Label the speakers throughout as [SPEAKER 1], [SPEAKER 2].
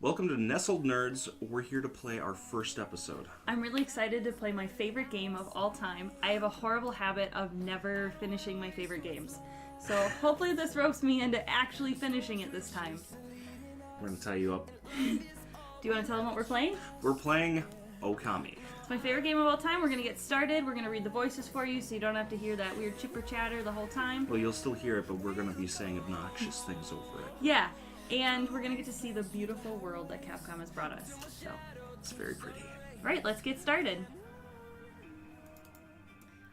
[SPEAKER 1] Welcome to Nestled Nerds. We're here to play our first episode.
[SPEAKER 2] I'm really excited to play my favorite game of all time. I have a horrible habit of never finishing my favorite games. So hopefully this ropes me into actually finishing it this time.
[SPEAKER 1] We're going to tie you up.
[SPEAKER 2] Do you want to tell them what we're playing?
[SPEAKER 1] We're playing Okami.
[SPEAKER 2] It's my favorite game of all time. We're going to get started. We're going to read the voices for you so you don't have to hear that weird chipper chatter the whole time.
[SPEAKER 1] Well, you'll still hear it, but we're going to be saying obnoxious things over it.
[SPEAKER 2] Yeah. And we're going to get to see the beautiful world that Capcom has brought us. So,
[SPEAKER 1] it's very pretty.
[SPEAKER 2] All right, let's get started.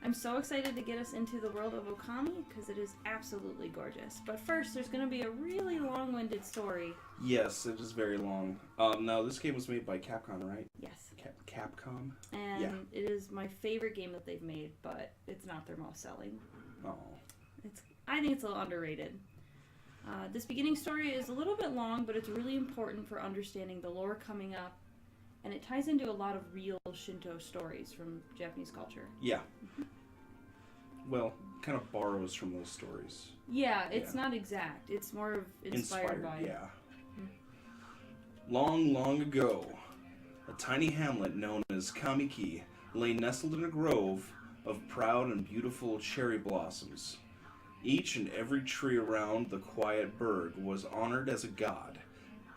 [SPEAKER 2] I'm so excited to get us into the world of Okami because it is absolutely gorgeous. But first, there's going to be a really long-winded story.
[SPEAKER 1] Yes, it is very long. Now, this game was made by Capcom, right?
[SPEAKER 2] Yes.
[SPEAKER 1] Capcom?
[SPEAKER 2] And
[SPEAKER 1] yeah.
[SPEAKER 2] It is my favorite game that they've made, but it's not their most selling.
[SPEAKER 1] Oh.
[SPEAKER 2] I think it's a little underrated. This beginning story is a little bit long, but it's really important for understanding the lore coming up, and it ties into a lot of real Shinto stories from Japanese culture.
[SPEAKER 1] Yeah. Well, kind of borrows from those stories.
[SPEAKER 2] Yeah, it's not exact. It's more of inspired by.
[SPEAKER 1] Yeah. Long, long ago, a tiny hamlet known as Kamiki lay nestled in a grove of proud and beautiful cherry blossoms. Each and every tree around the quiet burg was honored as a god.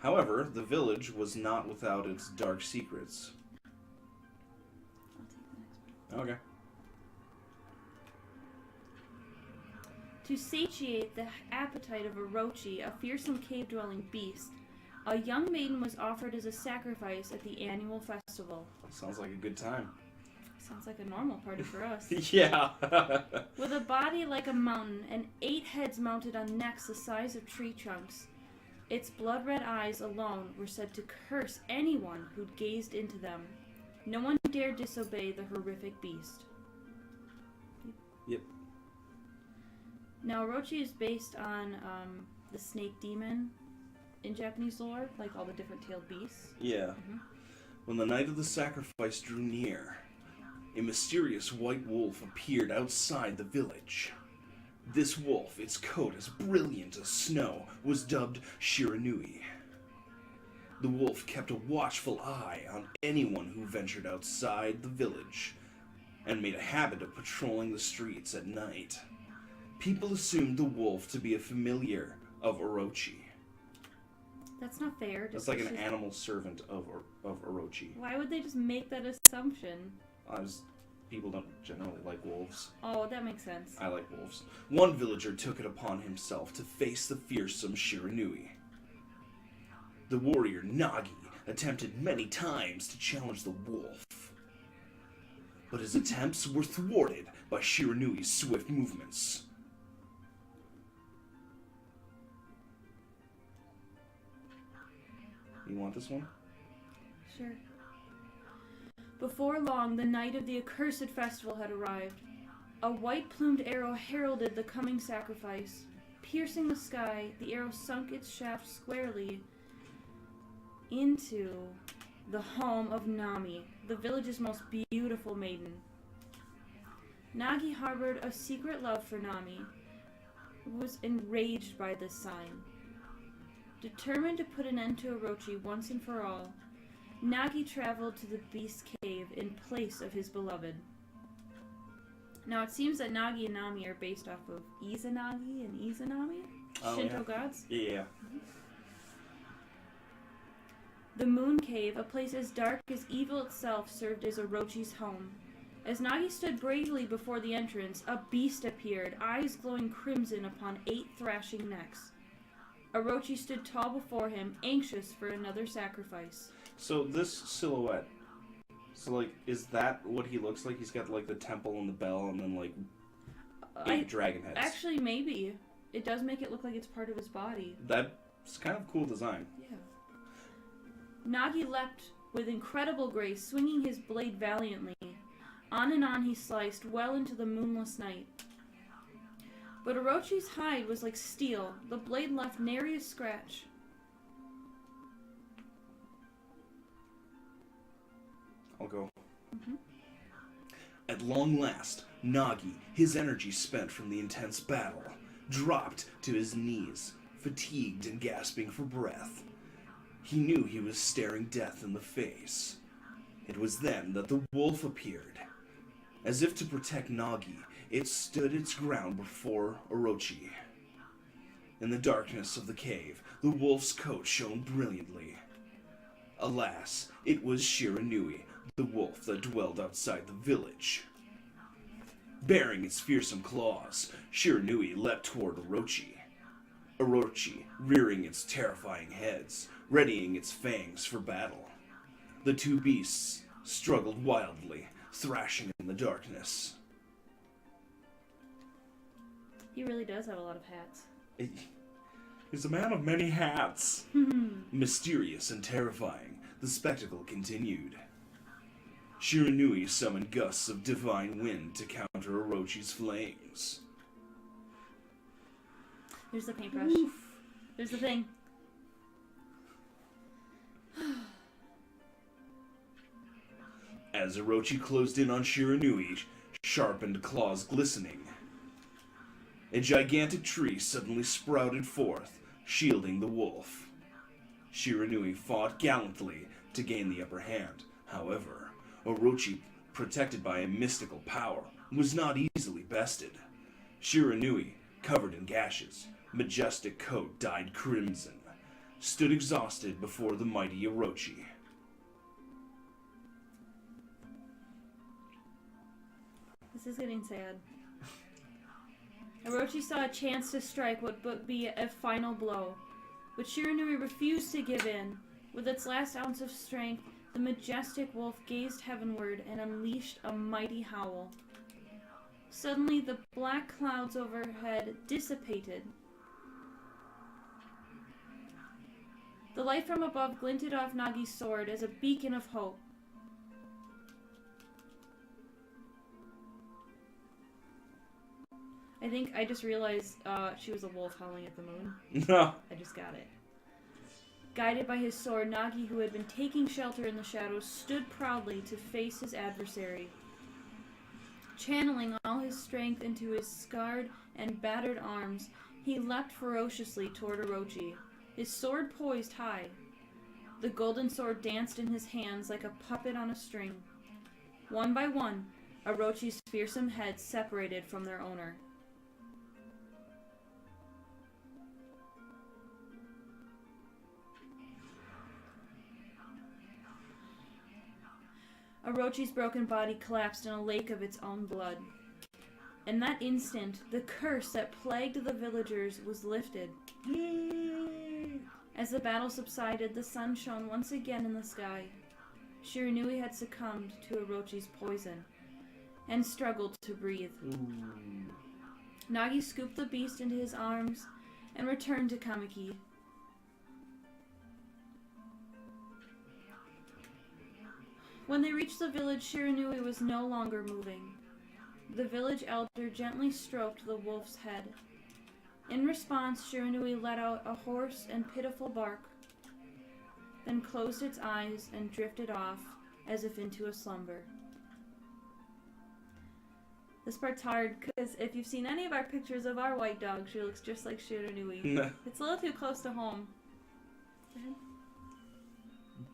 [SPEAKER 1] However, the village was not without its dark secrets.
[SPEAKER 2] I'll take the next one.
[SPEAKER 1] Okay.
[SPEAKER 2] To satiate the appetite of Orochi, a fearsome cave-dwelling beast, a young maiden was offered as a sacrifice at the annual festival.
[SPEAKER 1] Sounds like a good time.
[SPEAKER 2] Sounds like a normal party for us.
[SPEAKER 1] Yeah.
[SPEAKER 2] With a body like a mountain and 8 heads mounted on necks the size of tree trunks, its blood-red eyes alone were said to curse anyone who'd gazed into them. No one dared disobey the horrific beast.
[SPEAKER 1] Yep.
[SPEAKER 2] Now, Orochi is based on the snake demon in Japanese lore, like all the different tailed beasts.
[SPEAKER 1] Yeah. When the night of the sacrifice drew near, a mysterious white wolf appeared outside the village. This wolf, its coat as brilliant as snow, was dubbed Shiranui. The wolf kept a watchful eye on anyone who ventured outside the village, and made a habit of patrolling the streets at night. People assumed the wolf to be a familiar of Orochi.
[SPEAKER 2] That's not fair.
[SPEAKER 1] That's like an animal servant of Orochi.
[SPEAKER 2] Why would they just make that assumption?
[SPEAKER 1] People don't generally like wolves.
[SPEAKER 2] Oh, that makes sense.
[SPEAKER 1] I like wolves. One villager took it upon himself to face the fearsome Shiranui. The warrior Nagi attempted many times to challenge the wolf, but his attempts were thwarted by Shiranui's swift movements. You want this one?
[SPEAKER 2] Sure. Before long, the night of the accursed festival had arrived. A white-plumed arrow heralded the coming sacrifice. Piercing the sky, the arrow sunk its shaft squarely into the home of Nami, the village's most beautiful maiden. Nagi harbored a secret love for Nami, who was enraged by this sign. Determined to put an end to Orochi once and for all, Nagi traveled to the Beast Cave in place of his beloved. Now, it seems that Nagi and Nami are based off of Izanagi and Izanami? Shinto gods?
[SPEAKER 1] Yeah.
[SPEAKER 2] The Moon Cave, a place as dark as evil itself, served as Orochi's home. As Nagi stood bravely before the entrance, a beast appeared, eyes glowing crimson upon 8 thrashing necks. Orochi stood tall before him, anxious for another sacrifice.
[SPEAKER 1] So this silhouette, is that what he looks like? He's got like the temple and the bell and then like 8 dragon heads.
[SPEAKER 2] Actually, maybe. It does make it look like it's part of his body.
[SPEAKER 1] That's kind of cool design.
[SPEAKER 2] Yeah. Nagi leapt with incredible grace, swinging his blade valiantly. On and on he sliced, well into the moonless night. But Orochi's hide was like steel. The blade left nary a scratch.
[SPEAKER 1] I'll go. At long last, Nagi, his energy spent from the intense battle, dropped to his knees, fatigued and gasping for breath. He knew he was staring death in the face. It was then that the wolf appeared. As if to protect Nagi, it stood its ground before Orochi. In the darkness of the cave, the wolf's coat shone brilliantly. Alas, it was Shiranui, the wolf that dwelled outside the village. Bearing its fearsome claws, Shiranui leapt toward Orochi. Orochi rearing its terrifying heads, readying its fangs for battle. The two beasts struggled wildly, thrashing in the darkness.
[SPEAKER 2] He really does have a lot of hats.
[SPEAKER 1] He's a man of many hats. Mysterious and terrifying, the spectacle continued. Shiranui summoned gusts of divine wind to counter Orochi's flames.
[SPEAKER 2] Here's the paintbrush. Oof. There's the thing.
[SPEAKER 1] As Orochi closed in on Shiranui, sharpened claws glistening, a gigantic tree suddenly sprouted forth, shielding the wolf. Shiranui fought gallantly to gain the upper hand. However, Orochi, protected by a mystical power, was not easily bested. Shiranui, covered in gashes, majestic coat dyed crimson, stood exhausted before the mighty Orochi.
[SPEAKER 2] This is getting sad. Orochi saw a chance to strike what would be a final blow, but Shiranui refused to give in. With its last ounce of strength, the majestic wolf gazed heavenward and unleashed a mighty howl. Suddenly, the black clouds overhead dissipated. The light from above glinted off Nagi's sword as a beacon of hope. I think I just realized she was a wolf howling at the moon.
[SPEAKER 1] No.
[SPEAKER 2] I just got it. Guided by his sword, Nagi, who had been taking shelter in the shadows, stood proudly to face his adversary. Channeling all his strength into his scarred and battered arms, he leapt ferociously toward Orochi, his sword poised high. The golden sword danced in his hands like a puppet on a string. One by one, Orochi's fearsome heads separated from their owner. Orochi's broken body collapsed in a lake of its own blood. In that instant, the curse that plagued the villagers was lifted. As the battle subsided, the sun shone once again in the sky. Shiranui had succumbed to Orochi's poison and struggled to breathe. Nagi scooped the beast into his arms and returned to Kamiki. When they reached the village, Shiranui was no longer moving. The village elder gently stroked the wolf's head. In response, Shiranui let out a hoarse and pitiful bark, then closed its eyes and drifted off as if into a slumber. This part's hard because if you've seen any of our pictures of our white dog, she looks just like Shiranui.
[SPEAKER 1] No.
[SPEAKER 2] It's a little too close to home. Go ahead.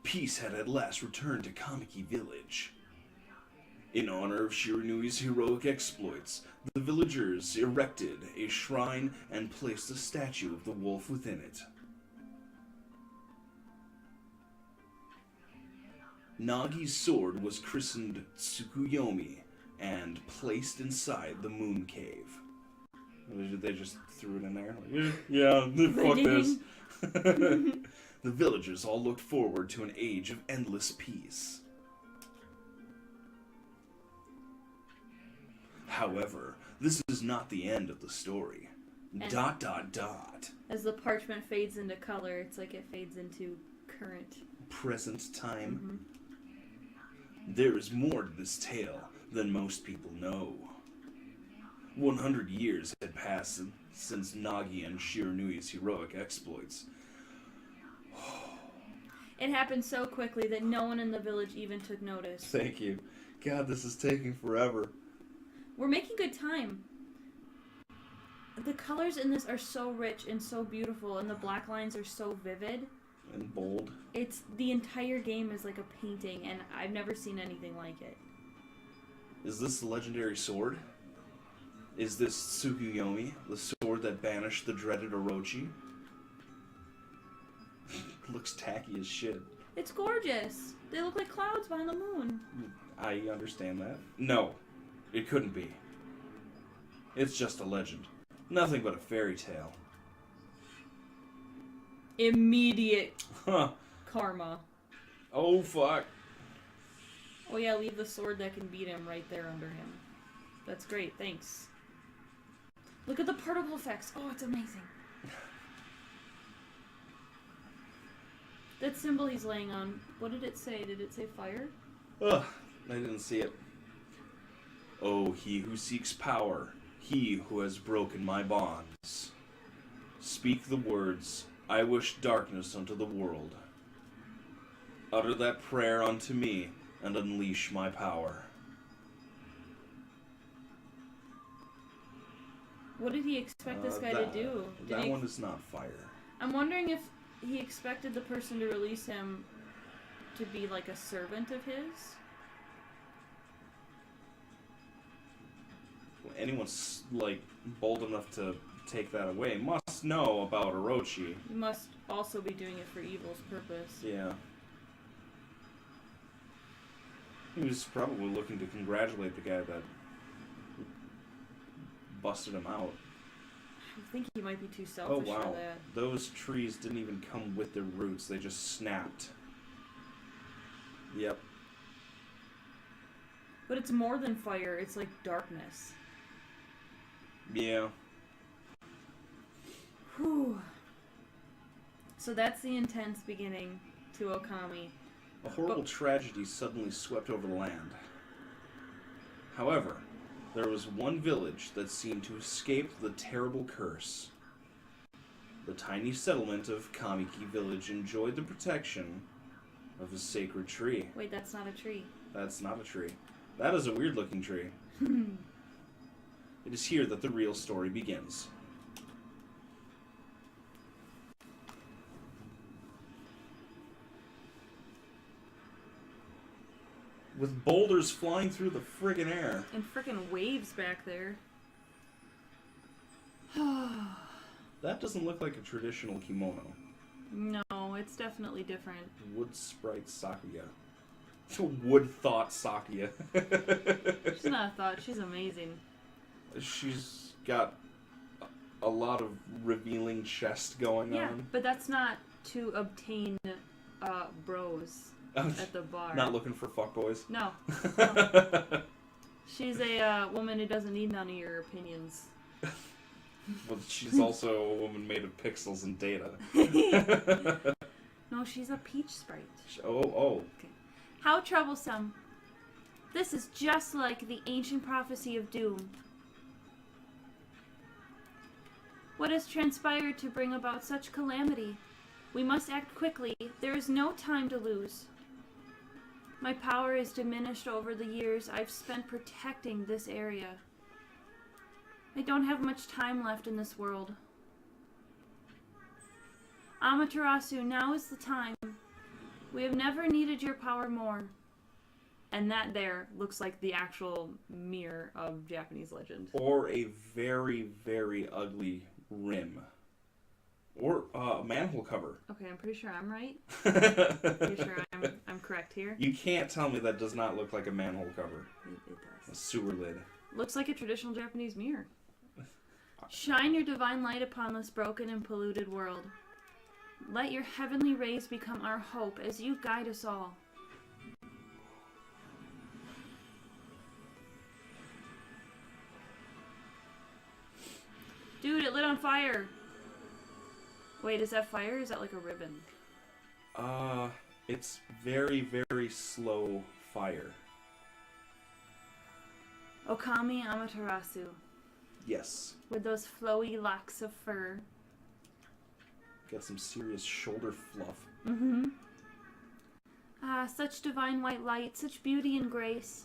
[SPEAKER 1] Peace had at last returned to Kamiki village. In honor of Shiranui's heroic exploits, the villagers erected a shrine and placed a statue of the wolf within it. Nagi's sword was christened Tsukuyomi and placed inside the moon cave. They just threw it in there? Like, yeah, fuck this. The villagers all looked forward to an age of endless peace. However, this is not the end of the story. And
[SPEAKER 2] as the parchment fades into color, it's like it fades into current.
[SPEAKER 1] Present time. There is more to this tale than most people know. 100 years had passed since Nagi and Shiranui's heroic exploits.
[SPEAKER 2] It happened so quickly that no one in the village even took notice.
[SPEAKER 1] Thank you. God, this is taking forever.
[SPEAKER 2] We're making good time. The colors in this are so rich and so beautiful, and the black lines are so vivid.
[SPEAKER 1] and bold.
[SPEAKER 2] It's the entire game is like a painting, and I've never seen anything like it.
[SPEAKER 1] Is this the legendary sword? Is this Tsukuyomi, the sword that banished the dreaded Orochi? Looks tacky as shit.
[SPEAKER 2] It's gorgeous. They look like clouds behind the moon.
[SPEAKER 1] I understand that. No, it couldn't be. It's just a legend. Nothing but a fairy tale.
[SPEAKER 2] Immediate
[SPEAKER 1] Huh.
[SPEAKER 2] karma.
[SPEAKER 1] Oh, fuck.
[SPEAKER 2] Oh yeah, leave the sword that can beat him right there under him. That's great, thanks. Look at the particle effects. Oh, it's amazing. That symbol he's laying on, what did it say? Did it say fire?
[SPEAKER 1] Ugh, I didn't see it. Oh, he who seeks power, he who has broken my bonds. Speak the words, I wish darkness unto the world. Utter that prayer unto me, and unleash my power.
[SPEAKER 2] What did he expect this guy to do?
[SPEAKER 1] That one is not fire.
[SPEAKER 2] I'm wondering if he expected the person to release him to be like a servant of his?
[SPEAKER 1] Anyone's like bold enough to take that away must know about Orochi.
[SPEAKER 2] You must also be doing it for evil's purpose.
[SPEAKER 1] Yeah. He was probably looking to congratulate the guy that busted him out.
[SPEAKER 2] I think he might be too selfish for that.
[SPEAKER 1] Those trees didn't even come with their roots, they just snapped. Yep.
[SPEAKER 2] But it's more than fire, it's like darkness.
[SPEAKER 1] Yeah.
[SPEAKER 2] Whew. So that's the intense beginning to Okami.
[SPEAKER 1] A horrible tragedy suddenly swept over the land. However, there was one village that seemed to escape the terrible curse. The tiny settlement of Kamiki Village enjoyed the protection of a sacred tree.
[SPEAKER 2] Wait, that's not a tree.
[SPEAKER 1] That's not a tree. That is a weird-looking tree. It is here that the real story begins. With boulders flying through the friggin' air.
[SPEAKER 2] And frickin' waves back there.
[SPEAKER 1] That doesn't look like a traditional kimono.
[SPEAKER 2] No, it's definitely different.
[SPEAKER 1] Wood Sprite Sakuya. Wood Thought Sakuya.
[SPEAKER 2] She's not a thought, she's amazing.
[SPEAKER 1] She's got a lot of revealing chest going
[SPEAKER 2] Yeah,
[SPEAKER 1] on.
[SPEAKER 2] but that's not to obtain bros at the bar.
[SPEAKER 1] Not looking for fuckboys?
[SPEAKER 2] No. No. She's a woman who doesn't need none of your opinions.
[SPEAKER 1] Well, she's also a woman made of pixels and data.
[SPEAKER 2] No, she's a peach sprite.
[SPEAKER 1] Oh.
[SPEAKER 2] Okay. How troublesome. This is just like the ancient prophecy of doom. What has transpired to bring about such calamity? We must act quickly. There is no time to lose. My power is diminished over the years I've spent protecting this area. I don't have much time left in this world. Amaterasu, now is the time. We have never needed your power more. And that there looks like the actual mirror of Japanese legend.
[SPEAKER 1] Or a very, very ugly rim. Or a manhole cover.
[SPEAKER 2] Okay, I'm pretty sure I'm right. You sure I'm correct here?
[SPEAKER 1] You can't tell me that does not look like a manhole cover.
[SPEAKER 2] It
[SPEAKER 1] A
[SPEAKER 2] does.
[SPEAKER 1] sewer lid.
[SPEAKER 2] Looks like a traditional Japanese mirror. Shine your divine light upon this broken and polluted world. Let your heavenly rays become our hope as you guide us all. Dude, it lit on fire! Wait, is that fire or is that like a ribbon?
[SPEAKER 1] It's very, very slow fire.
[SPEAKER 2] Okami Amaterasu.
[SPEAKER 1] Yes.
[SPEAKER 2] With those flowy locks of fur.
[SPEAKER 1] Got some serious shoulder fluff.
[SPEAKER 2] Mm-hmm. Ah, such divine white light, such beauty and grace.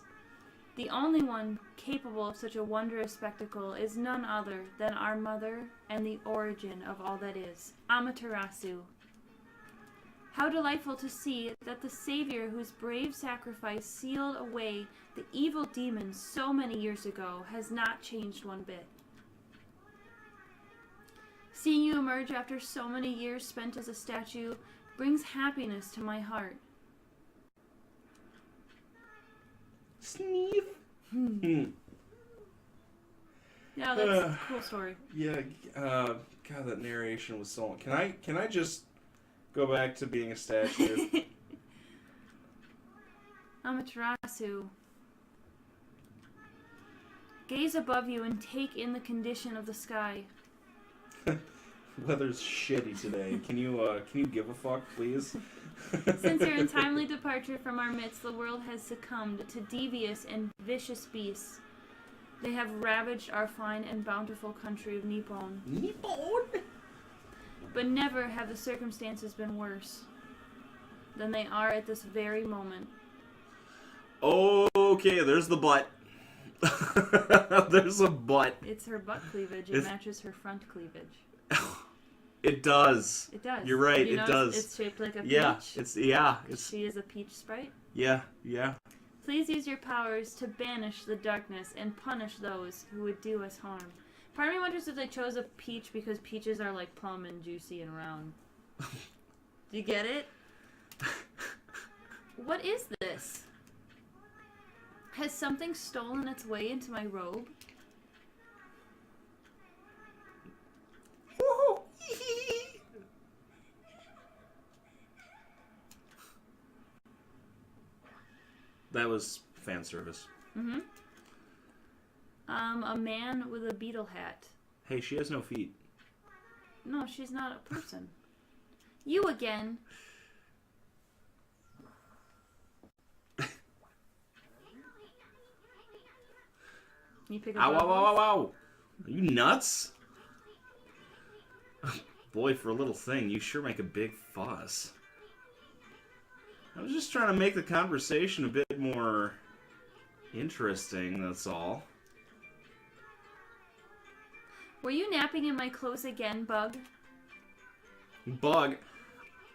[SPEAKER 2] The only one capable of such a wondrous spectacle is none other than our mother and the origin of all that is, Amaterasu. How delightful to see that the Savior whose brave sacrifice sealed away the evil demons so many years ago has not changed one bit. Seeing you emerge after so many years spent as a statue brings happiness to my heart.
[SPEAKER 1] Sneef.
[SPEAKER 2] Yeah, that's a cool story.
[SPEAKER 1] Yeah, God, that narration was so long. Can I just go back to being a statue?
[SPEAKER 2] Amaterasu. Gaze above you and take in the condition of the sky.
[SPEAKER 1] Weather's shitty today. Can you give a fuck, please?
[SPEAKER 2] Since your untimely departure from our midst, the world has succumbed to devious and vicious beasts. They have ravaged our fine and bountiful country of Nippon.
[SPEAKER 1] Nippon?
[SPEAKER 2] But never have the circumstances been worse than they are at this very moment.
[SPEAKER 1] Okay, there's the butt. There's a butt.
[SPEAKER 2] It's her butt cleavage. It matches her front cleavage.
[SPEAKER 1] It does.
[SPEAKER 2] It does.
[SPEAKER 1] You're right,
[SPEAKER 2] You
[SPEAKER 1] it does.
[SPEAKER 2] It's shaped like a peach.
[SPEAKER 1] Yeah, it's
[SPEAKER 2] She is a peach sprite.
[SPEAKER 1] Yeah.
[SPEAKER 2] Please use your powers to banish the darkness and punish those who would do us harm. Part of me wonders if they chose a peach because peaches are like plum and juicy and round. Do you get it? What is this? Has something stolen its way into my robe?
[SPEAKER 1] That was fan service.
[SPEAKER 2] Mm-hmm. A man with a beetle hat.
[SPEAKER 1] Hey, she has no feet.
[SPEAKER 2] No, she's not a person. You again. You pick up.
[SPEAKER 1] Ow. Are you nuts? Boy, for a little thing, you sure make a big fuss. I was just trying to make the conversation a bit more interesting, that's all.
[SPEAKER 2] Were you napping in my clothes again, Bug?
[SPEAKER 1] Bug,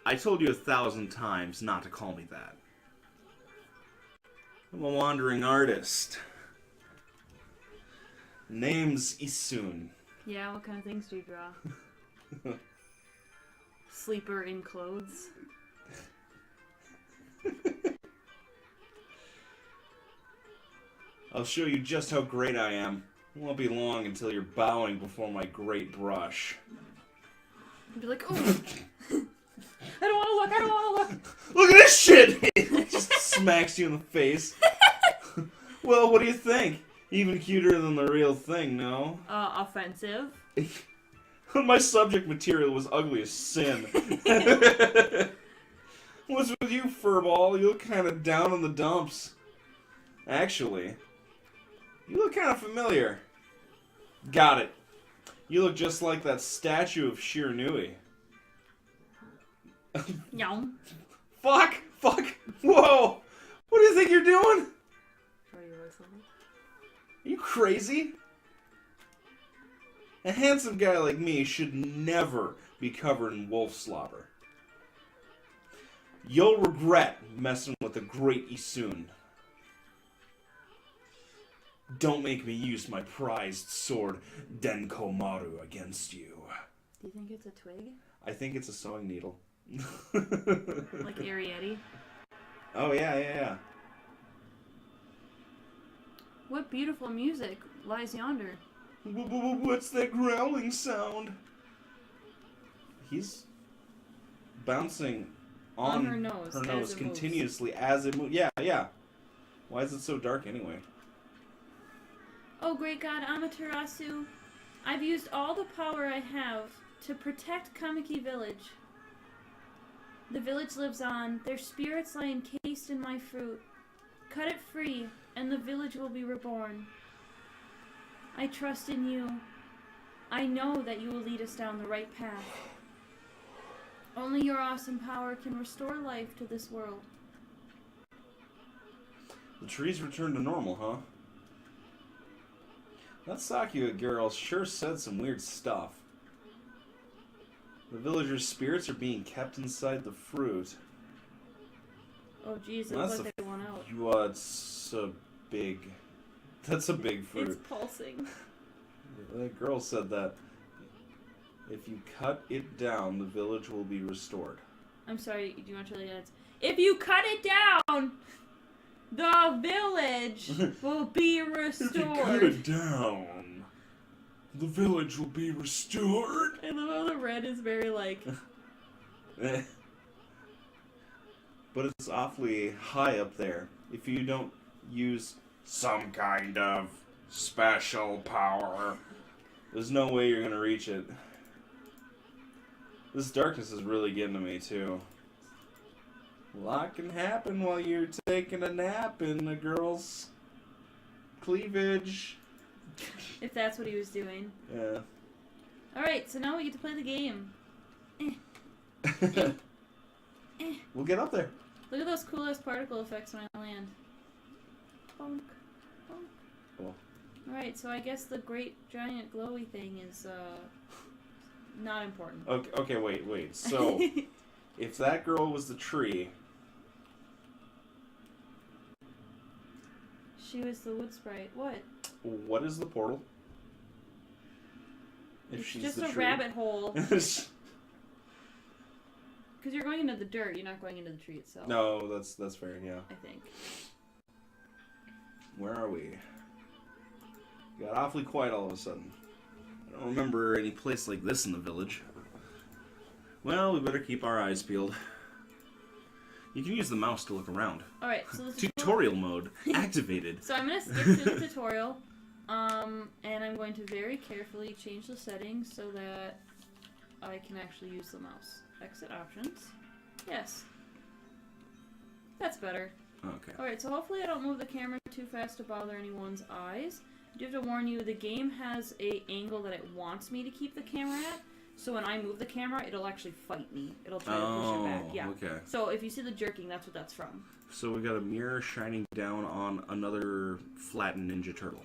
[SPEAKER 1] I told you 1,000 times not to call me that. I'm a wandering artist. Name's Isun.
[SPEAKER 2] Yeah, what kind of things do you draw? Sleeper in clothes.
[SPEAKER 1] I'll show you just how great I am. It won't be long until you're bowing before my great brush.
[SPEAKER 2] You'd be like, oh, I don't want to look.
[SPEAKER 1] Look at this shit! It just smacks you in the face. Well, what do you think? Even cuter than the real thing, no?
[SPEAKER 2] Offensive.
[SPEAKER 1] My subject material was ugly as sin. What's with you, furball? You look kind of down in the dumps. Actually, you look kind of familiar. Got it. You look just like that statue of Shiranui.
[SPEAKER 2] Yum.
[SPEAKER 1] Fuck! Whoa! What do you think you're doing? Are you crazy? A handsome guy like me should never be covered in wolf slobber. You'll regret messing with the great Isun. Don't make me use my prized sword, Denkomaru, against you.
[SPEAKER 2] Do you think it's a twig?
[SPEAKER 1] I think it's a sewing needle.
[SPEAKER 2] Like Ariete?
[SPEAKER 1] Oh, yeah.
[SPEAKER 2] What beautiful music lies yonder?
[SPEAKER 1] What's that growling sound? He's bouncing on
[SPEAKER 2] her nose
[SPEAKER 1] continuously as it moves. Yeah. Why is it so dark anyway?
[SPEAKER 2] Oh, great God, Amaterasu, I've used all the power I have to protect Kamiki Village. The village lives on. Their spirits lie encased in my fruit. Cut it free, and the village will be reborn. I trust in you. I know that you will lead us down the right path. Only your awesome power can restore life to this world.
[SPEAKER 1] The trees returned to normal, huh? That Sakuya girl sure said some weird stuff. The villagers' spirits are being kept inside the fruit.
[SPEAKER 2] Oh, jeez, it looks like they want out.
[SPEAKER 1] What's a big... That's a big fruit.
[SPEAKER 2] It's pulsing.
[SPEAKER 1] The girl said that if you cut it down, the village will be restored.
[SPEAKER 2] I'm sorry, do you want to try that? If you cut it down, the village will be restored.
[SPEAKER 1] If you cut it down, the village will be restored.
[SPEAKER 2] I love how the red is very like...
[SPEAKER 1] But it's awfully high up there. If you don't use some kind of special power, there's no way you're going to reach it. This darkness is really getting to me, too. A lot can happen while you're taking a nap in a girl's cleavage.
[SPEAKER 2] If that's what he was doing.
[SPEAKER 1] Yeah.
[SPEAKER 2] Alright, so now we get to play the game.
[SPEAKER 1] We'll get up there.
[SPEAKER 2] Look at those coolest particle effects when I land. Bonk. Bonk.
[SPEAKER 1] Cool.
[SPEAKER 2] Alright, so I guess the great giant glowy thing is, not important.
[SPEAKER 1] Okay, wait. So, if that girl was the tree...
[SPEAKER 2] She was the wood sprite. What?
[SPEAKER 1] What is the portal? If
[SPEAKER 2] It's
[SPEAKER 1] she's
[SPEAKER 2] just
[SPEAKER 1] the
[SPEAKER 2] a
[SPEAKER 1] tree.
[SPEAKER 2] rabbit hole. Because you're going into the dirt, you're not going into the tree itself.
[SPEAKER 1] No, that's fair, yeah.
[SPEAKER 2] I think.
[SPEAKER 1] Where are we? Got awfully quiet all of a sudden. I don't remember any place like this in the village. Well, we better keep our eyes peeled. You can use the mouse to look around.
[SPEAKER 2] Alright, so the
[SPEAKER 1] Tutorial mode activated.
[SPEAKER 2] So I'm going to skip to the tutorial. And I'm going to very carefully change the settings so that I can actually use the mouse. Exit options. Yes. That's better.
[SPEAKER 1] Okay.
[SPEAKER 2] Alright, so hopefully I don't move the camera too fast to bother anyone's eyes. I do have to warn you, the game has an angle that it wants me to keep the camera at. So when I move the camera, it'll actually fight me. It'll try to push it back. Yeah.
[SPEAKER 1] Okay.
[SPEAKER 2] So if you see the jerking, that's what that's from.
[SPEAKER 1] So we got a mirror shining down on another flattened Ninja Turtle.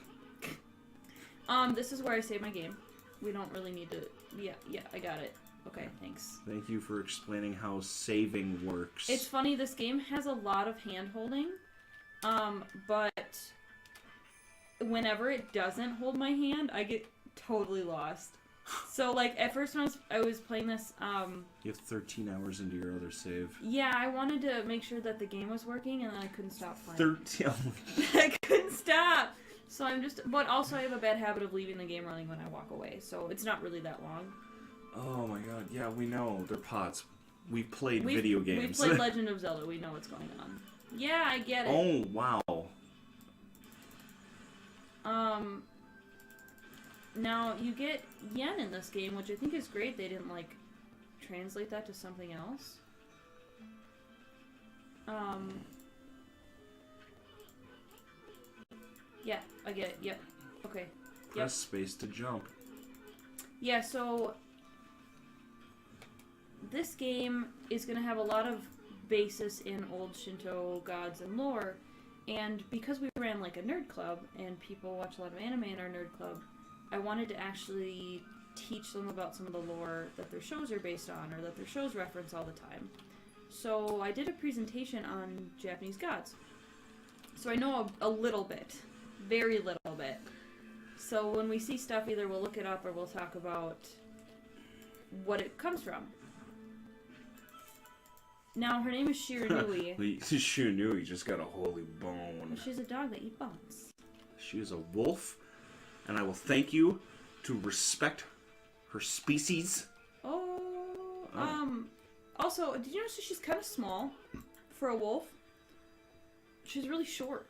[SPEAKER 2] This is where I save my game. We don't really need to... Yeah, I got it. Okay, thanks.
[SPEAKER 1] Thank you for explaining how saving works.
[SPEAKER 2] It's funny, this game has a lot of hand-holding, but whenever it doesn't hold my hand, I get totally lost. So, like, at first when I was playing this,
[SPEAKER 1] You have 13 hours into your other save.
[SPEAKER 2] yeah, I wanted to make sure that the game was working, and then I couldn't stop playing.
[SPEAKER 1] 13...
[SPEAKER 2] I couldn't stop! So I'm just... But also I have a bad habit of leaving the game running when I walk away, so it's not really that long.
[SPEAKER 1] Oh my god, yeah, we know. They're pots. We've played video games.
[SPEAKER 2] We played Legend of Zelda, we know what's going on. Yeah, I get it.
[SPEAKER 1] Oh, wow.
[SPEAKER 2] Now, you get yen in this game, which I think is great. They didn't, like, translate that to something else. Yeah, I get it. Yep. Okay.
[SPEAKER 1] Press space to jump.
[SPEAKER 2] Yeah, so this game is going to have a lot of basis in old Shinto gods and lore, and because we ran like a nerd club and people watch a lot of anime in our nerd club, I wanted to actually teach them about some of the lore that their shows are based on or that their shows reference all the time. So I did a presentation on Japanese gods. So I know a little bit, very little bit. So when we see stuff, either we'll look it up or we'll talk about what it comes from. Now, her name is Shiranui.
[SPEAKER 1] Shiranui just got a holy bone.
[SPEAKER 2] She's a dog that eats bones.
[SPEAKER 1] She is a wolf, and I will thank you to respect her species.
[SPEAKER 2] Also, did you notice that she's kind of small for a wolf? She's really short.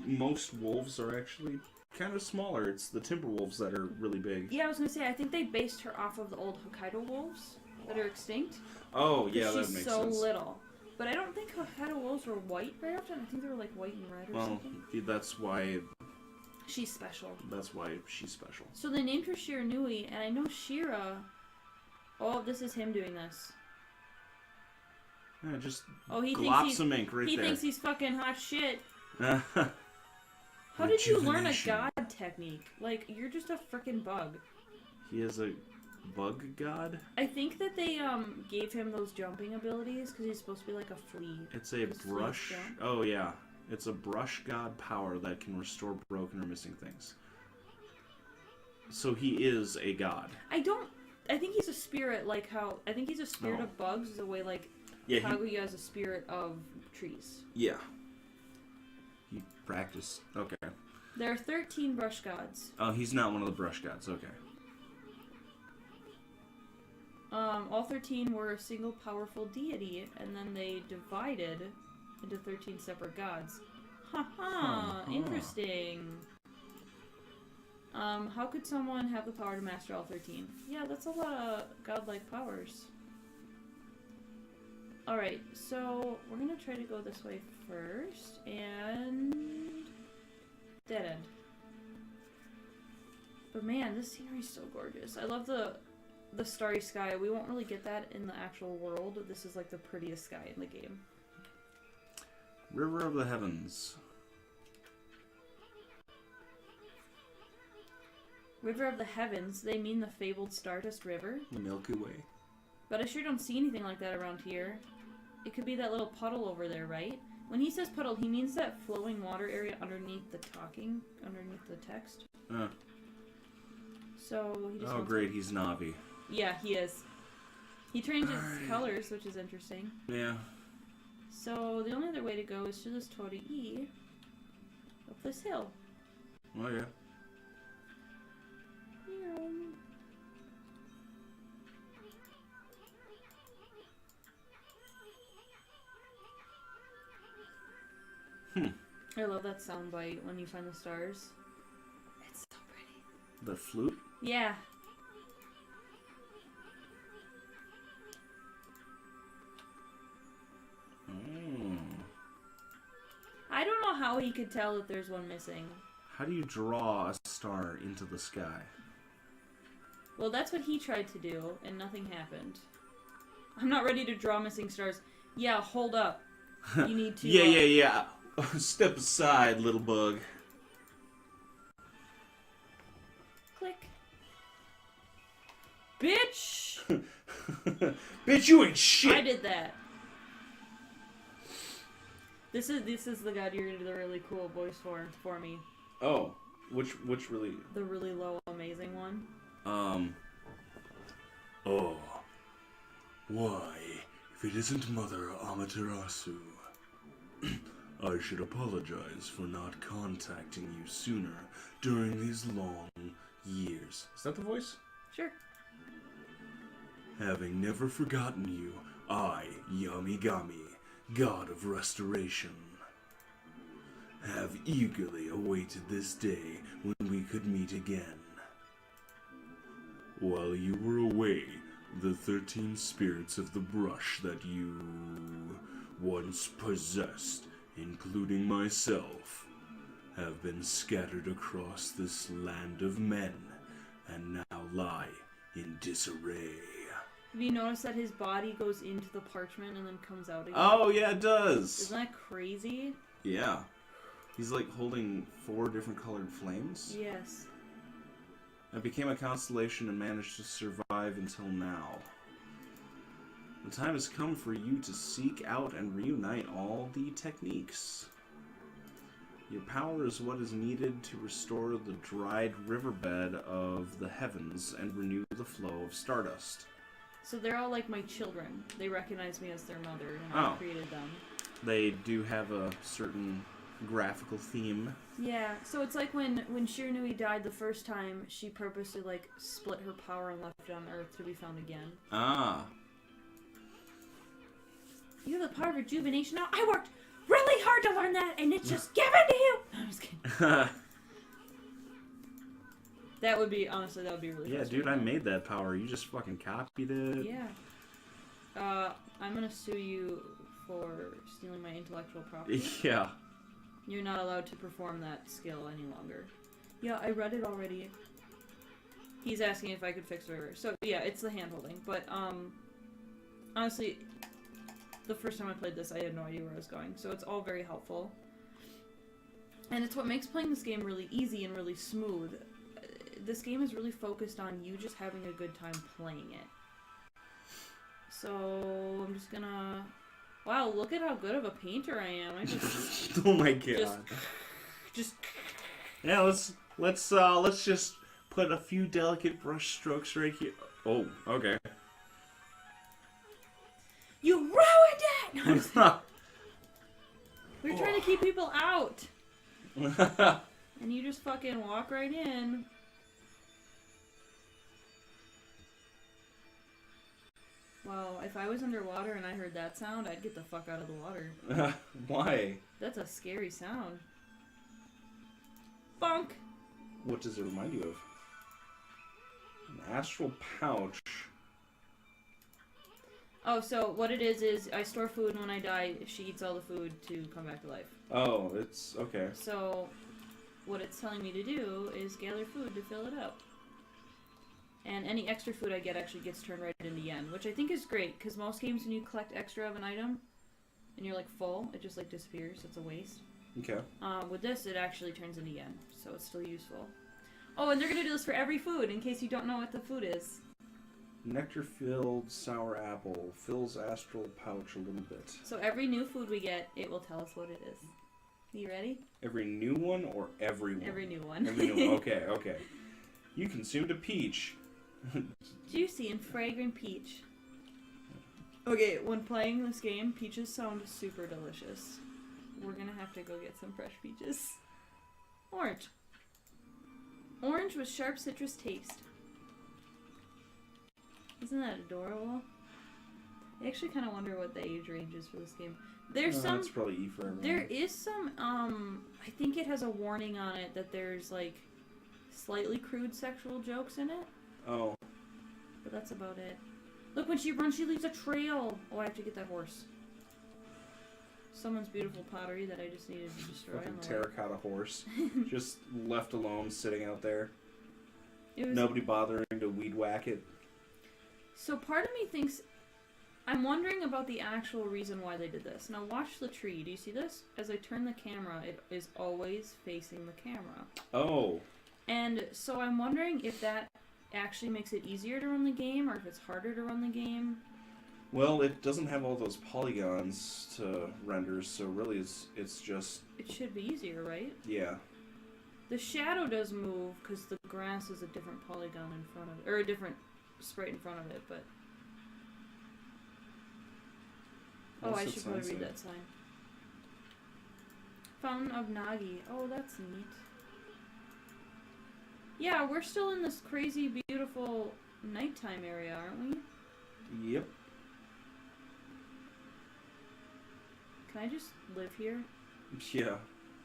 [SPEAKER 1] Most wolves are actually kind of smaller. It's the timber wolves that are really big.
[SPEAKER 2] Yeah, I was gonna say, I think they based her off of the old Hokkaido wolves that are extinct.
[SPEAKER 1] Oh, yeah, that makes sense.
[SPEAKER 2] She's so little. But I don't think Hokkaido wolves were white very often. I think they were like white and red or something.
[SPEAKER 1] Well, that's why...
[SPEAKER 2] She's special.
[SPEAKER 1] That's why she's special.
[SPEAKER 2] So they named her Shiranui, and I know Shira... Oh, this is him doing this.
[SPEAKER 1] Yeah, just
[SPEAKER 2] he
[SPEAKER 1] glop
[SPEAKER 2] thinks
[SPEAKER 1] some ink right
[SPEAKER 2] he
[SPEAKER 1] there.
[SPEAKER 2] He thinks he's fucking hot shit. How did you learn a god technique? Like, you're just a frickin' bug.
[SPEAKER 1] He has a bug god?
[SPEAKER 2] I think that they gave him those jumping abilities because he's supposed to be like a flea.
[SPEAKER 1] It's a
[SPEAKER 2] Does
[SPEAKER 1] brush.
[SPEAKER 2] fleas jump?
[SPEAKER 1] Oh yeah, it's a brush god power that can restore broken or missing things. So he is a god.
[SPEAKER 2] I think he's a spirit, like how I think he's a spirit of bugs, the way like Kaguya has a spirit of trees.
[SPEAKER 1] Yeah. He practiced. Okay.
[SPEAKER 2] There are 13 brush gods.
[SPEAKER 1] Oh, he's not one of the brush gods. Okay.
[SPEAKER 2] All 13 were a single powerful deity, and then they divided into 13 separate gods. Haha, interesting. How could someone have the power to master all 13? Yeah, that's a lot of godlike powers. Alright, so we're gonna try to go this way first, and... dead end. But man, this scenery's so gorgeous. I love the starry sky. We won't really get that in the actual world. This is like the prettiest sky in the game.
[SPEAKER 1] River of the Heavens.
[SPEAKER 2] River of the Heavens, they mean the fabled Stardust River.
[SPEAKER 1] Milky Way.
[SPEAKER 2] But I sure don't see anything like that around here. It could be that little puddle over there, right? When he says puddle, he means that flowing water area underneath the text. So he just
[SPEAKER 1] great, he's Navi.
[SPEAKER 2] Yeah, he is. He changes colors, which is interesting.
[SPEAKER 1] Yeah.
[SPEAKER 2] So the only other way to go is through this Torii up this hill.
[SPEAKER 1] Oh yeah.
[SPEAKER 2] I love that soundbite when you find the stars. It's so pretty.
[SPEAKER 1] The flute?
[SPEAKER 2] Yeah. I don't know how he could tell that there's one missing.
[SPEAKER 1] How do you draw a star into the sky?
[SPEAKER 2] Well, that's what he tried to do, and nothing happened. I'm not ready to draw missing stars. Yeah, hold up. You need to...
[SPEAKER 1] Yeah. Step aside, little bug.
[SPEAKER 2] Click. Bitch!
[SPEAKER 1] Bitch, you ain't shit!
[SPEAKER 2] I did that. This is the god you're gonna do the really cool voice for me.
[SPEAKER 1] Oh, which really?
[SPEAKER 2] The really low, amazing one.
[SPEAKER 1] Oh. Why, if it isn't Mother Amaterasu, I should apologize for not contacting you sooner during these long years. Is that the voice?
[SPEAKER 2] Sure.
[SPEAKER 1] Having never forgotten you, I, Yamigami, God of Restoration, have eagerly awaited this day when we could meet again. While you were away, the 13 spirits of the brush that you once possessed, including myself, have been scattered across this land of men and now lie in disarray.
[SPEAKER 2] Have you noticed that his body goes into the parchment and then comes out again?
[SPEAKER 1] Oh, yeah, it does.
[SPEAKER 2] Isn't that crazy?
[SPEAKER 1] Yeah. He's like holding 4 different colored flames.
[SPEAKER 2] Yes.
[SPEAKER 1] It became a constellation and managed to survive until now. The time has come for you to seek out and reunite all the techniques. Your power is what is needed to restore the dried riverbed of the heavens and renew the flow of stardust.
[SPEAKER 2] So they're all like my children. They recognize me as their mother, and I created them.
[SPEAKER 1] They do have a certain graphical theme.
[SPEAKER 2] Yeah, so it's like when Shiranui died the first time, she purposely like split her power and left it on Earth to be found again.
[SPEAKER 1] Ah.
[SPEAKER 2] You have the power of rejuvenation now. I worked really hard to learn that, and it's just given to you. No, I'm just kidding. That would be really
[SPEAKER 1] Yeah, dude, I made that power. You just fucking copied it.
[SPEAKER 2] Yeah. I'm gonna sue you for stealing my intellectual property.
[SPEAKER 1] Yeah.
[SPEAKER 2] You're not allowed to perform that skill any longer. Yeah, I read it already. He's asking if I could fix the river. So, yeah, it's the hand-holding. But, honestly, the first time I played this, I had no idea where I was going. So it's all very helpful. And it's what makes playing this game really easy and really smooth. this game is really focused on you just having a good time playing it. So I'm just gonna. Wow, look at how good of a painter I am. I just.
[SPEAKER 1] Oh my god.
[SPEAKER 2] Just.
[SPEAKER 1] Yeah, let's just put a few delicate brush strokes right here. Oh, okay.
[SPEAKER 2] You ruined it! No, we're trying to keep people out. And you just fucking walk right in. Wow, if I was underwater and I heard that sound, I'd get the fuck out of the water.
[SPEAKER 1] Why?
[SPEAKER 2] That's a scary sound. Funk!
[SPEAKER 1] What does it remind you of? An astral pouch.
[SPEAKER 2] Oh, so what it is I store food, and when I die, she eats all the food to come back to life.
[SPEAKER 1] Oh, it's okay.
[SPEAKER 2] So, what it's telling me to do is gather food to fill it up. And any extra food I get actually gets turned right into yen, which I think is great, because most games when you collect extra of an item, and you're like full, it just like disappears, it's a waste.
[SPEAKER 1] Okay.
[SPEAKER 2] With this, it actually turns into yen, so it's still useful. Oh, and they're going to do this for every food, in case you don't know what the food is.
[SPEAKER 1] Nectar-filled sour apple fills astral pouch a little bit.
[SPEAKER 2] So every new food we get, it will tell us what it is. You ready?
[SPEAKER 1] Every new one or every one?
[SPEAKER 2] Every new one.
[SPEAKER 1] Every new one. Okay, okay. You consumed a peach.
[SPEAKER 2] Juicy and fragrant peach. Okay, when playing this game, peaches sound super delicious. We're gonna have to go get some fresh peaches. Orange. Orange with sharp citrus taste. Isn't that adorable? I actually kind of wonder what the age range is for this game. There's some.
[SPEAKER 1] That's probably E for everyone.
[SPEAKER 2] There is some. I think it has a warning on it that there's like slightly crude sexual jokes in it.
[SPEAKER 1] Oh.
[SPEAKER 2] But that's about it. Look, when she runs, she leaves a trail. Oh, I have to get that horse. Someone's beautiful pottery that I just needed to destroy.
[SPEAKER 1] Fucking terracotta horse, just left alone, sitting out there. Nobody bothering to weed whack it.
[SPEAKER 2] So part of me thinks, I'm wondering about the actual reason why they did this. Now watch the tree. Do you see this? As I turn the camera, it is always facing the camera.
[SPEAKER 1] Oh.
[SPEAKER 2] And so I'm wondering if that actually makes it easier to run the game, or if it's harder to run the game.
[SPEAKER 1] Well, it doesn't have all those polygons to render, so really it's just...
[SPEAKER 2] It should be easier, right?
[SPEAKER 1] Yeah.
[SPEAKER 2] The shadow does move, because the grass is a different polygon in front of it, or a different sprite in front of it, but... Oh, I should probably read that sign. Fountain of Nagi. Oh, that's neat. Yeah, we're still in this crazy, beautiful nighttime area, aren't we?
[SPEAKER 1] Yep.
[SPEAKER 2] Can I just live here?
[SPEAKER 1] Yeah.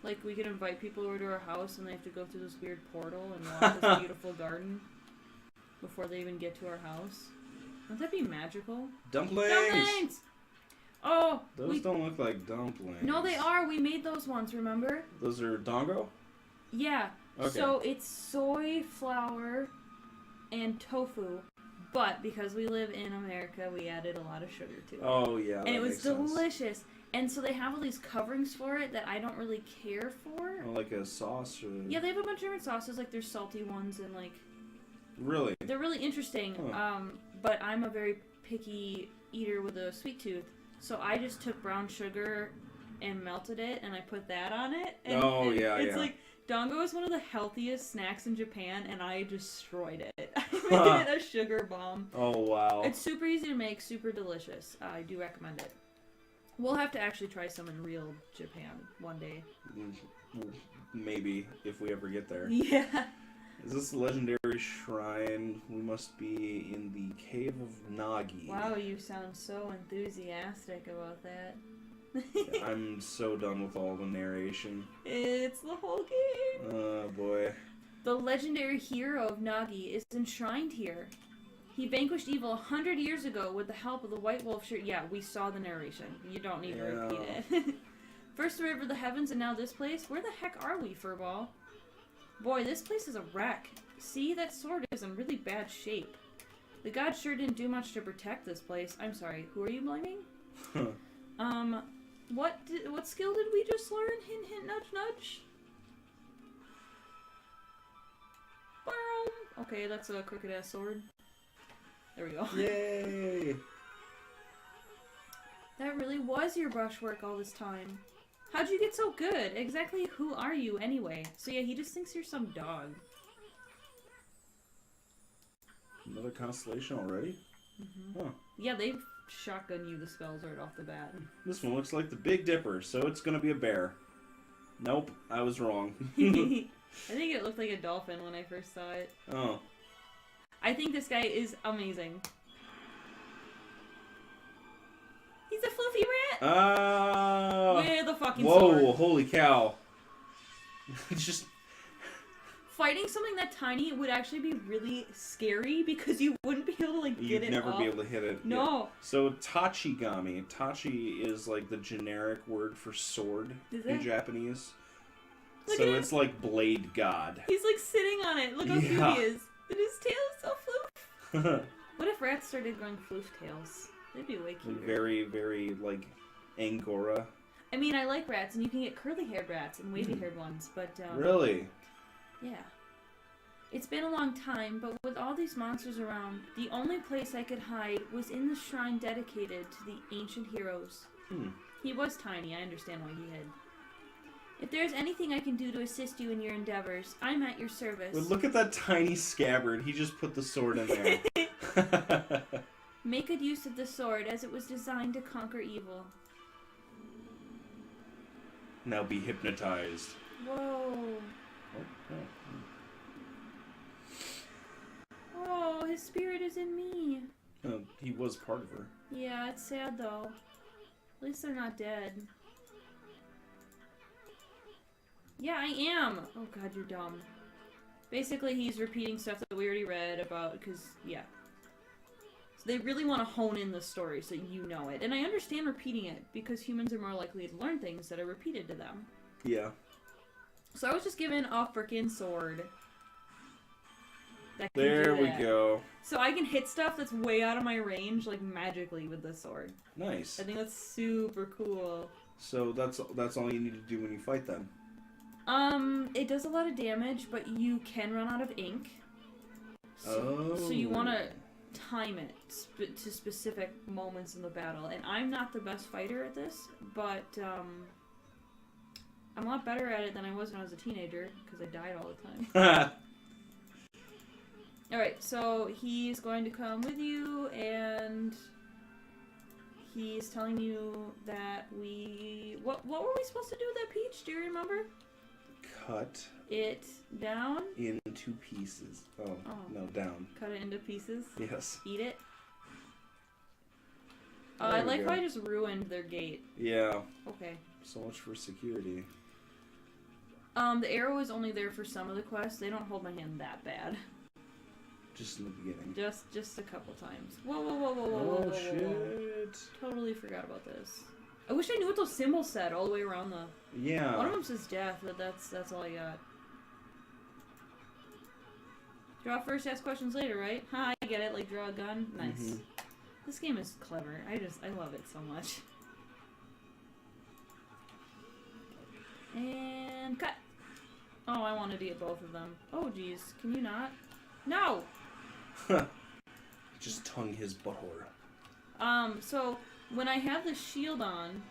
[SPEAKER 2] Like, we could invite people over to our house and they have to go through this weird portal and walk this beautiful garden before they even get to our house. Wouldn't that be magical?
[SPEAKER 1] Dumplings!
[SPEAKER 2] Dumplings! Oh!
[SPEAKER 1] Those don't look like dumplings.
[SPEAKER 2] No, they are. We made those once, remember?
[SPEAKER 1] Those are dongo?
[SPEAKER 2] Yeah.
[SPEAKER 1] Okay.
[SPEAKER 2] So, it's soy flour and tofu. But because we live in America, we added a lot of sugar to it.
[SPEAKER 1] Oh, yeah.
[SPEAKER 2] And it was delicious. And so they have all these coverings for it that I don't really care for.
[SPEAKER 1] Oh, like a sauce? Or...
[SPEAKER 2] Yeah, they have a bunch of different sauces. Like, there's salty ones and, like...
[SPEAKER 1] Really?
[SPEAKER 2] They're really interesting.
[SPEAKER 1] Huh.
[SPEAKER 2] But I'm a very picky eater with a sweet tooth. So I just took brown sugar and melted it, and I put that on it. And, it's like... Dango is one of the healthiest snacks in Japan, and I destroyed it. I made it a sugar bomb.
[SPEAKER 1] Oh, wow.
[SPEAKER 2] It's super easy to make, super delicious. I do recommend it. We'll have to actually try some in real Japan one day.
[SPEAKER 1] Maybe, if we ever get there.
[SPEAKER 2] Yeah.
[SPEAKER 1] Is this the legendary shrine? We must be in the Cave of Nagi.
[SPEAKER 2] Wow, you sound so enthusiastic about that.
[SPEAKER 1] I'm so done with all the narration.
[SPEAKER 2] It's the whole game.
[SPEAKER 1] Oh, boy.
[SPEAKER 2] The legendary hero of Nagi is enshrined here. He vanquished evil 100 years ago with the help of the White Wolf shirt. Yeah, we saw the narration. You don't need to repeat it. First the river of the heavens and now this place? Where the heck are we, Furball? Boy, this place is a wreck. See, that sword is in really bad shape. The gods sure didn't do much to protect this place. I'm sorry, who are you blaming? What skill did we just learn? Hint, hint, nudge, nudge. Okay, that's a crooked ass sword. There we go.
[SPEAKER 1] Yay!
[SPEAKER 2] That really was your brushwork all this time. How'd you get so good? Exactly who are you anyway? So yeah, he just thinks you're some dog.
[SPEAKER 1] Another constellation already?
[SPEAKER 2] Mm-hmm.
[SPEAKER 1] Huh.
[SPEAKER 2] Yeah, they've shotgun you the spells right off the bat.
[SPEAKER 1] This one looks like the Big Dipper, so it's gonna be a bear. Nope, I was wrong.
[SPEAKER 2] I think it looked like a dolphin when I first saw it.
[SPEAKER 1] Oh.
[SPEAKER 2] I think this guy is amazing. He's a fluffy rat! With a fucking sword.
[SPEAKER 1] Whoa, holy cow. Just...
[SPEAKER 2] Fighting something that tiny would actually be really scary because you wouldn't be able to, like, get it off.
[SPEAKER 1] You'd never be able to hit it.
[SPEAKER 2] No.
[SPEAKER 1] Yeah. So, Tachigami. Tachi is, like, the generic word for sword in Japanese.
[SPEAKER 2] Look
[SPEAKER 1] so it's like Blade God.
[SPEAKER 2] He's, like, sitting on it. Look how cute he is. And his tail is so floof. What if rats started growing floof tails? They'd be way cuter.
[SPEAKER 1] Very, very, like, Angora.
[SPEAKER 2] I mean, I like rats, and you can get curly-haired rats and wavy-haired ones, but,
[SPEAKER 1] Really?
[SPEAKER 2] Yeah. It's been a long time, but with all these monsters around, the only place I could hide was in the shrine dedicated to the ancient heroes. He was tiny, I understand why he hid. If there's anything I can do to assist you in your endeavors, I'm at your service.
[SPEAKER 1] But look at that tiny scabbard. He just put the sword in there.
[SPEAKER 2] Make good use of the sword, as it was designed to conquer evil.
[SPEAKER 1] Now be hypnotized.
[SPEAKER 2] Whoa. Oh, his spirit is in me.
[SPEAKER 1] Oh, he was part of her.
[SPEAKER 2] Yeah, it's sad though. At least they're not dead. Yeah, I am! Oh god, you're dumb. Basically, he's repeating stuff that we already read about, because, yeah. So they really want to hone in the story so you know it. And I understand repeating it, because humans are more likely to learn things that are repeated to them.
[SPEAKER 1] Yeah.
[SPEAKER 2] So I was just given a frickin' sword. That can
[SPEAKER 1] There
[SPEAKER 2] do
[SPEAKER 1] we
[SPEAKER 2] that.
[SPEAKER 1] go.
[SPEAKER 2] So I can hit stuff that's way out of my range, like, magically with this sword.
[SPEAKER 1] Nice.
[SPEAKER 2] I think that's super cool.
[SPEAKER 1] So that's all you need to do when you fight then?
[SPEAKER 2] It does a lot of damage, but you can run out of ink. So you want to time it to specific moments in the battle. And I'm not the best fighter at this, but I'm a lot better at it than I was when I was a teenager, because I died all the time. Alright, so he's going to come with you, and he's telling you that we... What were we supposed to do with that peach? Do you remember?
[SPEAKER 1] Cut
[SPEAKER 2] it down?
[SPEAKER 1] into pieces. Oh, no, down.
[SPEAKER 2] Cut it into pieces?
[SPEAKER 1] Yes.
[SPEAKER 2] Eat it?
[SPEAKER 1] There
[SPEAKER 2] I
[SPEAKER 1] we
[SPEAKER 2] like
[SPEAKER 1] go.
[SPEAKER 2] how I just ruined their gate.
[SPEAKER 1] Yeah.
[SPEAKER 2] Okay.
[SPEAKER 1] So much for security.
[SPEAKER 2] The arrow is only there for some of the quests. They don't hold my hand that bad.
[SPEAKER 1] Just in the beginning.
[SPEAKER 2] Just a couple times. Whoa, whoa, whoa, whoa, whoa, whoa,
[SPEAKER 1] Oh,
[SPEAKER 2] whoa,
[SPEAKER 1] shit.
[SPEAKER 2] Totally forgot about this. I wish I knew what those symbols said all the way around the...
[SPEAKER 1] Yeah.
[SPEAKER 2] One of them says death, but that's all I got. Draw first, ask questions later, right? Ha, I get it, like draw a gun. Nice.
[SPEAKER 1] Mm-hmm.
[SPEAKER 2] This game is clever. I love it so much. And cut! Oh, I wanted to get both of them. Oh, geez. Can you not? No!
[SPEAKER 1] Just tongue his butthole.
[SPEAKER 2] So, when I have the shield on...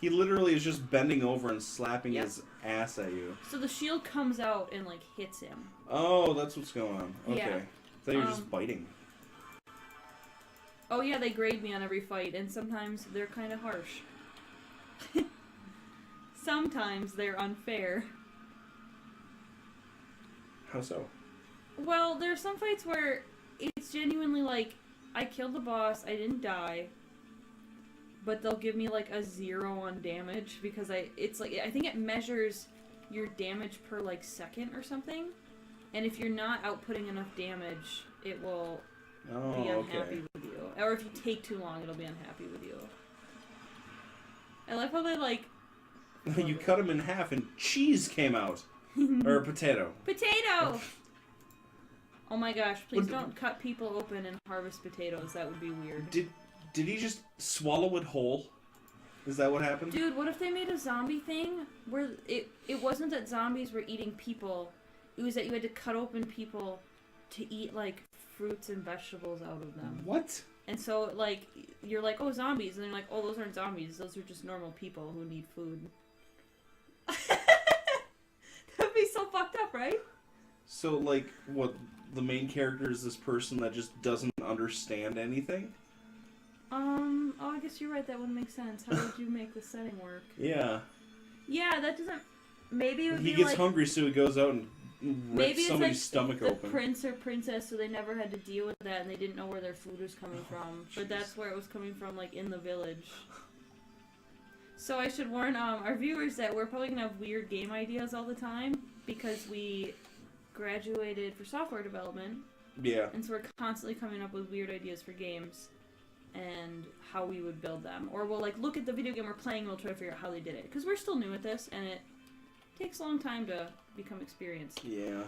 [SPEAKER 1] He literally is just bending over and slapping
[SPEAKER 2] Yep.
[SPEAKER 1] his ass at you.
[SPEAKER 2] So the shield comes out and, like, hits him.
[SPEAKER 1] Oh, that's what's going on. Okay.
[SPEAKER 2] Yeah.
[SPEAKER 1] I thought you were just biting.
[SPEAKER 2] Oh yeah, they grade me on every fight, and sometimes they're kind of harsh. Sometimes they're unfair.
[SPEAKER 1] How so?
[SPEAKER 2] Well, there are some fights where it's genuinely like, I killed the boss, I didn't die, but they'll give me like a 0 on damage because it's like, I think it measures your damage per like second or something, and if you're not outputting enough damage, it will be unhappy with you. Or if you take too long, it'll be unhappy with you. I like how they like...
[SPEAKER 1] You cut him in half and cheese came out. Or potato.
[SPEAKER 2] Potato! Oh my gosh, please don't cut people open and harvest potatoes. That would be weird.
[SPEAKER 1] Did he just swallow it whole? Is that what happened?
[SPEAKER 2] Dude, what if they made a zombie thing where it wasn't that zombies were eating people, it was that you had to cut open people to eat, like, fruits and vegetables out of them.
[SPEAKER 1] What?
[SPEAKER 2] And so, like, you're like, oh, zombies. And they're like, oh, those aren't zombies. Those are just normal people who need food. That'd be so fucked up, right?
[SPEAKER 1] So, like, what, the main character is this person that just doesn't understand anything?
[SPEAKER 2] Oh, I guess you're right. That wouldn't make sense. How would you make the setting work?
[SPEAKER 1] Yeah.
[SPEAKER 2] Yeah, that doesn't... Maybe it would
[SPEAKER 1] He
[SPEAKER 2] be
[SPEAKER 1] gets
[SPEAKER 2] like...
[SPEAKER 1] hungry, so he goes out and rips somebody's
[SPEAKER 2] it's
[SPEAKER 1] stomach
[SPEAKER 2] the
[SPEAKER 1] open.
[SPEAKER 2] prince or princess, so they never had to deal with that, and they didn't know where their food was coming from. But that's where it was coming from, like, in the village. So I should warn our viewers that we're probably going to have weird game ideas all the time, because we graduated for software development.
[SPEAKER 1] Yeah.
[SPEAKER 2] And so we're constantly coming up with weird ideas for games and how we would build them. Or we'll, like, look at the video game we're playing and we'll try to figure out how they did it. Because we're still new at this, and it takes a long time to become experienced.
[SPEAKER 1] Yeah.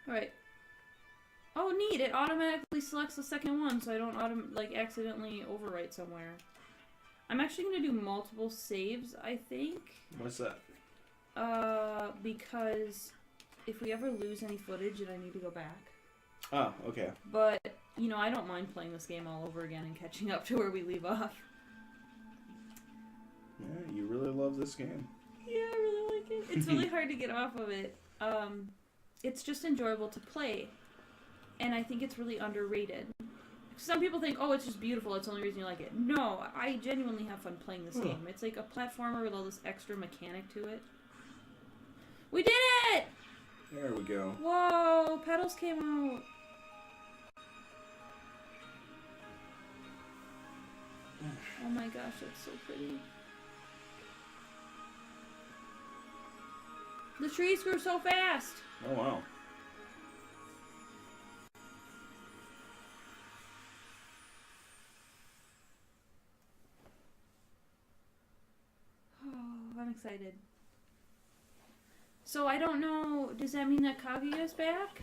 [SPEAKER 2] Alright. Oh, neat! It automatically selects the second one, so I don't accidentally overwrite somewhere. I'm actually going to do multiple saves, I think.
[SPEAKER 1] What's that?
[SPEAKER 2] Because if we ever lose any footage and I need to go back.
[SPEAKER 1] Oh, okay.
[SPEAKER 2] But, you know, I don't mind playing this game all over again and catching up to where we leave off.
[SPEAKER 1] Yeah, you really love this game.
[SPEAKER 2] Yeah, I really like it. It's really hard to get off of it. It's just enjoyable to play. And I think it's really underrated. Some people think, oh, it's just beautiful, it's the only reason you like it. No, I genuinely have fun playing this game. It's like a platformer with all this extra mechanic to it. We did it!
[SPEAKER 1] There we go.
[SPEAKER 2] Whoa, petals came out. Oh my gosh, that's so pretty. The trees grew so fast.
[SPEAKER 1] Oh, wow.
[SPEAKER 2] Oh, I'm excited. So I don't know, does that mean that Kaguya's back?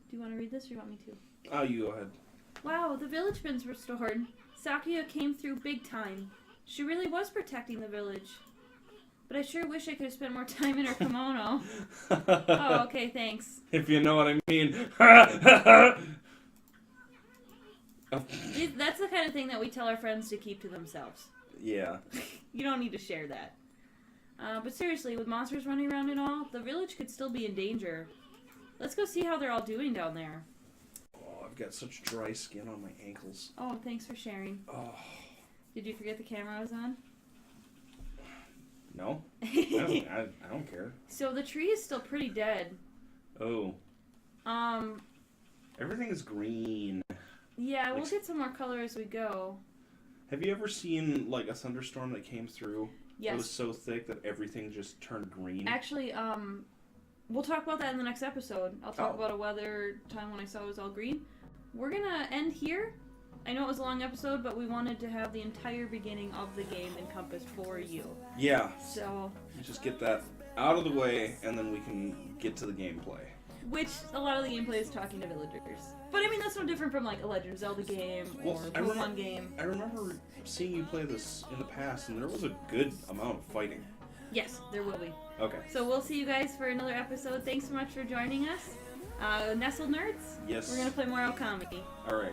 [SPEAKER 2] Do you want to read this or you want me to?
[SPEAKER 1] Oh, you go ahead.
[SPEAKER 2] Wow, the village been's restored. Sakuya came through big time. She really was protecting the village. But I sure wish I could have spent more time in her kimono. Oh, okay, thanks.
[SPEAKER 1] If you know what I mean.
[SPEAKER 2] That's the kind of thing that we tell our friends to keep to themselves.
[SPEAKER 1] Yeah.
[SPEAKER 2] You don't need to share that. But seriously, with monsters running around and all, the village could still be in danger. Let's go see how they're all doing down there.
[SPEAKER 1] Oh, I've got such dry skin on my ankles.
[SPEAKER 2] Oh, thanks for sharing.
[SPEAKER 1] Oh.
[SPEAKER 2] Did you forget the camera was on?
[SPEAKER 1] No. I don't care.
[SPEAKER 2] So the tree is still pretty dead.
[SPEAKER 1] Oh. Everything is green.
[SPEAKER 2] Yeah, we'll get some more color as we go.
[SPEAKER 1] Have you ever seen, like, a thunderstorm that came through?
[SPEAKER 2] Yes.
[SPEAKER 1] It was so thick that everything just turned green.
[SPEAKER 2] Actually, we'll talk about that in the next episode. I'll talk about a weather time when I saw it was all green. We're gonna end here. I know it was a long episode, but we wanted to have the entire beginning of the game encompassed for you.
[SPEAKER 1] Yeah.
[SPEAKER 2] So...
[SPEAKER 1] just get that out of the way, and then we can get to the gameplay.
[SPEAKER 2] Which, a lot of the gameplay is talking to villagers. But, I mean, that's no different from, like, a Legend of Zelda game or a Pokemon game.
[SPEAKER 1] I remember seeing you play this in the past, and there was a good amount of fighting.
[SPEAKER 2] Yes, there will be.
[SPEAKER 1] Okay.
[SPEAKER 2] So we'll see you guys for another episode. Thanks so much for joining us. Nestled Nerds?
[SPEAKER 1] Yes.
[SPEAKER 2] We're going to play more Okami.
[SPEAKER 1] Alright.